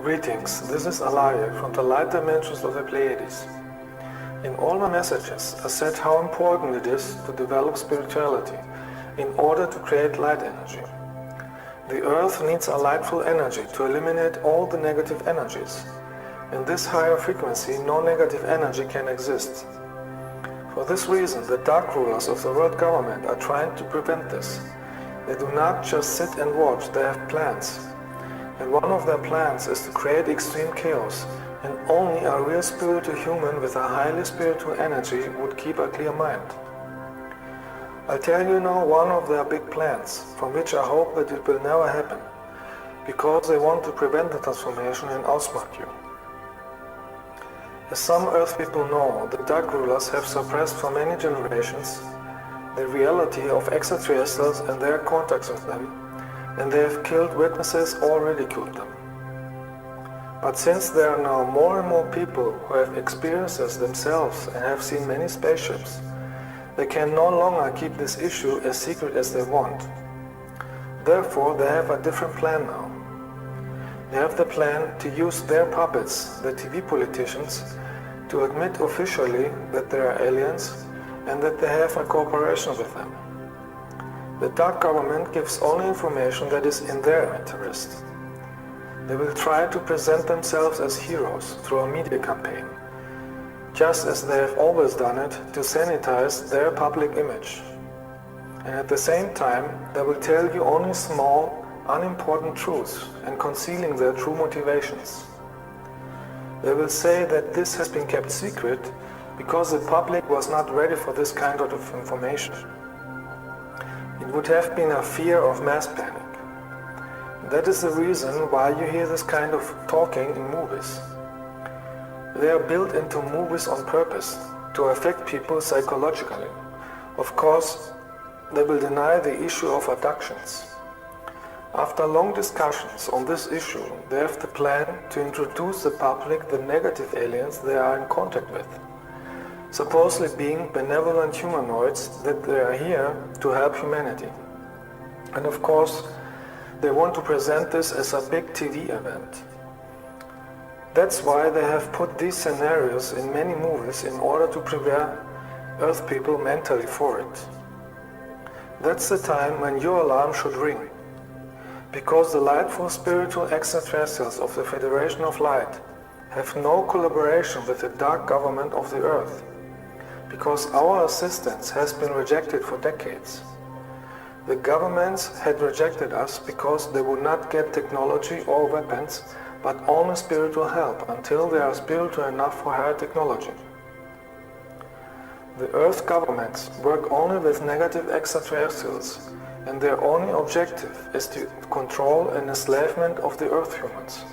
Greetings, this is Alaje from the light dimensions of the Pleiades. In all my messages, I said how important it is to develop spirituality in order to create light energy. The earth needs a lightful energy to eliminate all the negative energies. In this higher frequency, no negative energy can exist. For this reason, the dark rulers of the world government are trying to prevent this. They do not just sit and watch, they have plans. And one of their plans is to create extreme chaos, and only a real spiritual human with a highly spiritual energy would keep a clear mind. I'll tell you now one of their big plans, from which I hope that it will never happen, because they want to prevent the transformation and outsmart you. As some Earth people know, the dark rulers have suppressed for many generations the reality of extraterrestrials and their contacts with them, and they have killed witnesses or ridiculed them. But since there are now more and more people who have experienced this themselves and have seen many spaceships, they can no longer keep this issue as secret as they want. Therefore, they have a different plan now. They have the plan to use their puppets, the TV politicians, to admit officially that they are aliens and that they have a cooperation with them. The dark government gives only information that is in their interest. They will try to present themselves as heroes through a media campaign, just as they have always done it to sanitize their public image. And at the same time, they will tell you only small, unimportant truths and concealing their true motivations. They will say that this has been kept secret because the public was not ready for this kind of information. It would have been a fear of mass panic. That is the reason why you hear this kind of talking in movies. They are built into movies on purpose, to affect people psychologically. Of course, they will deny the issue of abductions. After long discussions on this issue, they have the plan to introduce the public the negative aliens they are in contact with, supposedly being benevolent humanoids that they are here to help humanity. And of course, they want to present this as a big TV event. That's why they have put these scenarios in many movies in order to prepare Earth people mentally for it. That's the time when your alarm should ring, because the lightful spiritual extraterrestrials of the Federation of Light have no collaboration with the dark government of the Earth, because our assistance has been rejected for decades. The governments had rejected us because they would not get technology or weapons, but only spiritual help until they are spiritual enough for higher technology. The Earth governments work only with negative extraterrestrials, and their only objective is to control and enslavement of the Earth humans.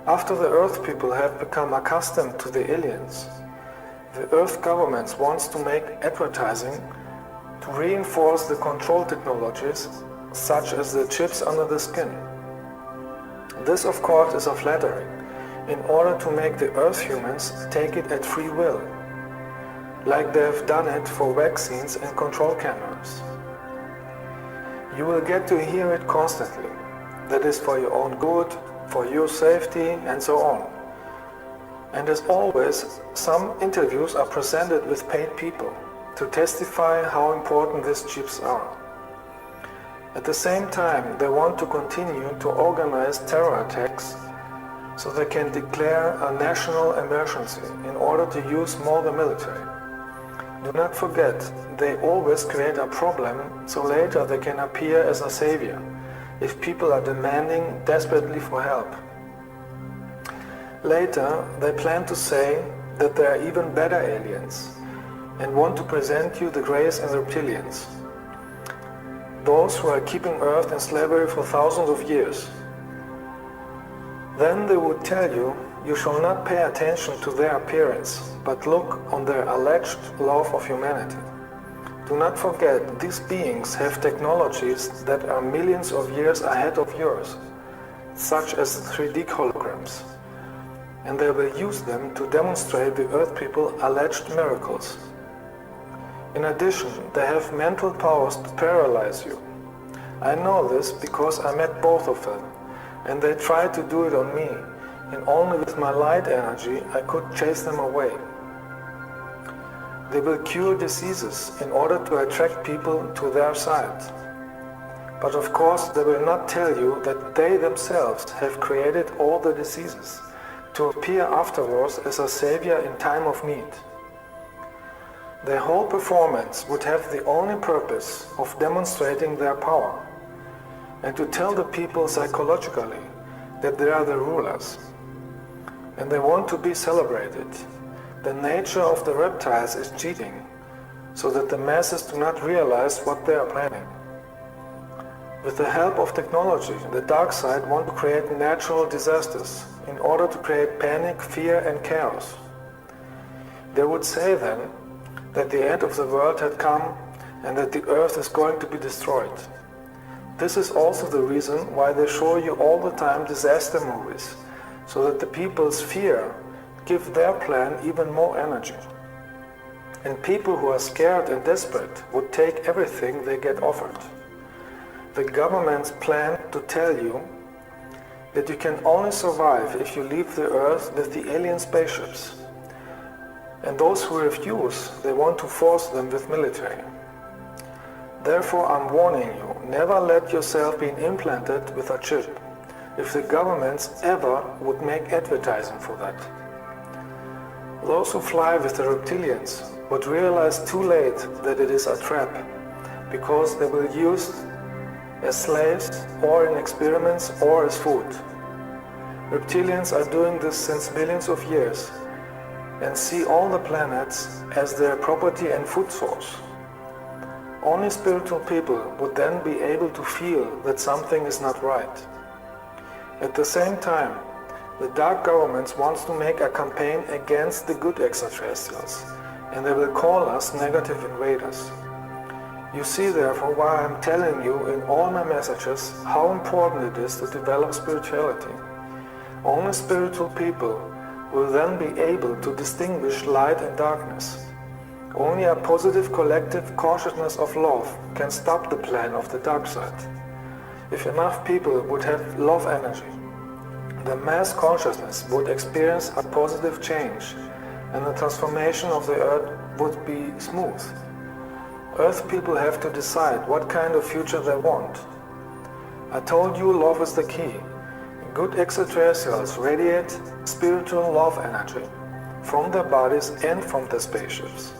After the Earth people have become accustomed to the aliens, the Earth governments want to make advertising to reinforce the control technologies, such as the chips under the skin. This, of course, is a flattery, in order to make the Earth humans take it at free will, like they have done it for vaccines and control cameras. You will get to hear it constantly. That is for your own good, for your safety, and so on. And as always, some interviews are presented with paid people to testify how important these chips are. At the same time, they want to continue to organize terror attacks so they can declare a national emergency in order to use more the military. Do not forget, they always create a problem so later they can appear as a savior if people are demanding desperately for help. Later, they plan to say that they are even better aliens and want to present you the Greys and reptilians, those who are keeping Earth in slavery for thousands of years. Then they would tell you, you shall not pay attention to their appearance, but look on their alleged love of humanity. Do not forget, these beings have technologies that are millions of years ahead of yours, such as 3D holograms, and they will use them to demonstrate the Earth people alleged miracles. In addition, they have mental powers to paralyze you. I know this because I met both of them, and they tried to do it on me, and only with my light energy I could chase them away. They will cure diseases in order to attract people to their side. But of course they will not tell you that they themselves have created all the diseases, to appear afterwards as a savior in time of need. Their whole performance would have the only purpose of demonstrating their power, and to tell the people psychologically that they are the rulers. And they want to be celebrated. The nature of the reptiles is cheating, so that the masses do not realize what they are planning. With the help of technology, the dark side wants to create natural disasters in order to create panic, fear and chaos. They would say then that the end of the world had come and that the earth is going to be destroyed. This is also the reason why they show you all the time disaster movies, so that the people's fear give their plan even more energy. And people who are scared and desperate would take everything they get offered. The governments plan to tell you that you can only survive if you leave the earth with the alien spaceships. And those who refuse, they want to force them with military. Therefore, I'm warning you, never let yourself be implanted with a chip, if the governments ever would make advertising for that. Those who fly with the reptilians would realize too late that it is a trap, because they will use as slaves or in experiments or as food. Reptilians are doing this since millions of years and see all the planets as their property and food source. Only spiritual people would then be able to feel that something is not right. At the same time, the dark governments want to make a campaign against the good extraterrestrials, and they will call us negative invaders. You see therefore why I'm telling you in all my messages how important it is to develop spirituality. Only spiritual people will then be able to distinguish light and darkness. Only a positive collective consciousness of love can stop the plan of the dark side. If enough people would have love energy, the mass consciousness would experience a positive change, and the transformation of the earth would be smooth. Earth people have to decide what kind of future they want. I told you love is the key. Good extraterrestrials radiate spiritual love energy from their bodies and from their spaceships.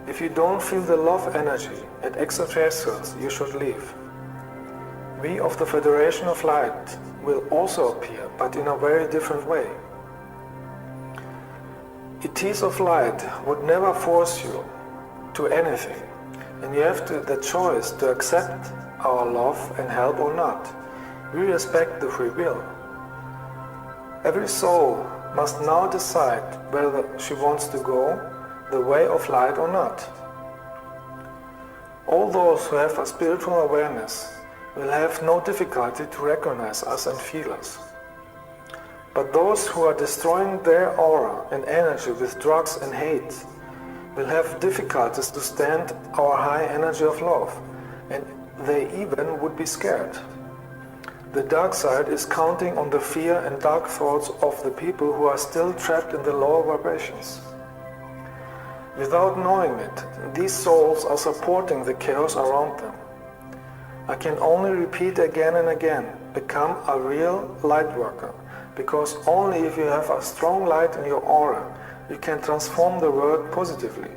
If you don't feel the love energy at extraterrestrials, you should leave. We of the Federation of Light will also appear, but in a very different way. ETs of Light would never force you to anything, and you have the choice to accept our love and help or not. We respect the free will. Every soul must now decide whether she wants to go the way of light or not. All those who have a spiritual awareness will have no difficulty to recognize us and feel us. But those who are destroying their aura and energy with drugs and hate will have difficulties to stand our high energy of love, and they even would be scared. The dark side is counting on the fear and dark thoughts of the people who are still trapped in the lower vibrations. Without knowing it, these souls are supporting the chaos around them. I can only repeat again and again, become a real light worker, because only if you have a strong light in your aura, you can transform the world positively.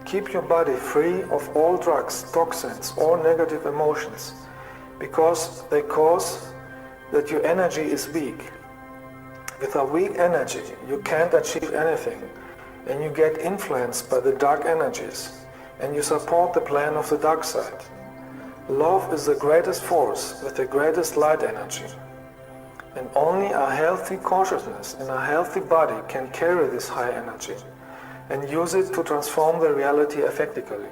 Keep your body free of all drugs, toxins, or negative emotions, because they cause that your energy is weak. With a weak energy, you can't achieve anything, and you get influenced by the dark energies, and you support the plan of the dark side. Love is the greatest force with the greatest light energy, and only a healthy consciousness and a healthy body can carry this high energy and use it to transform the reality effectively.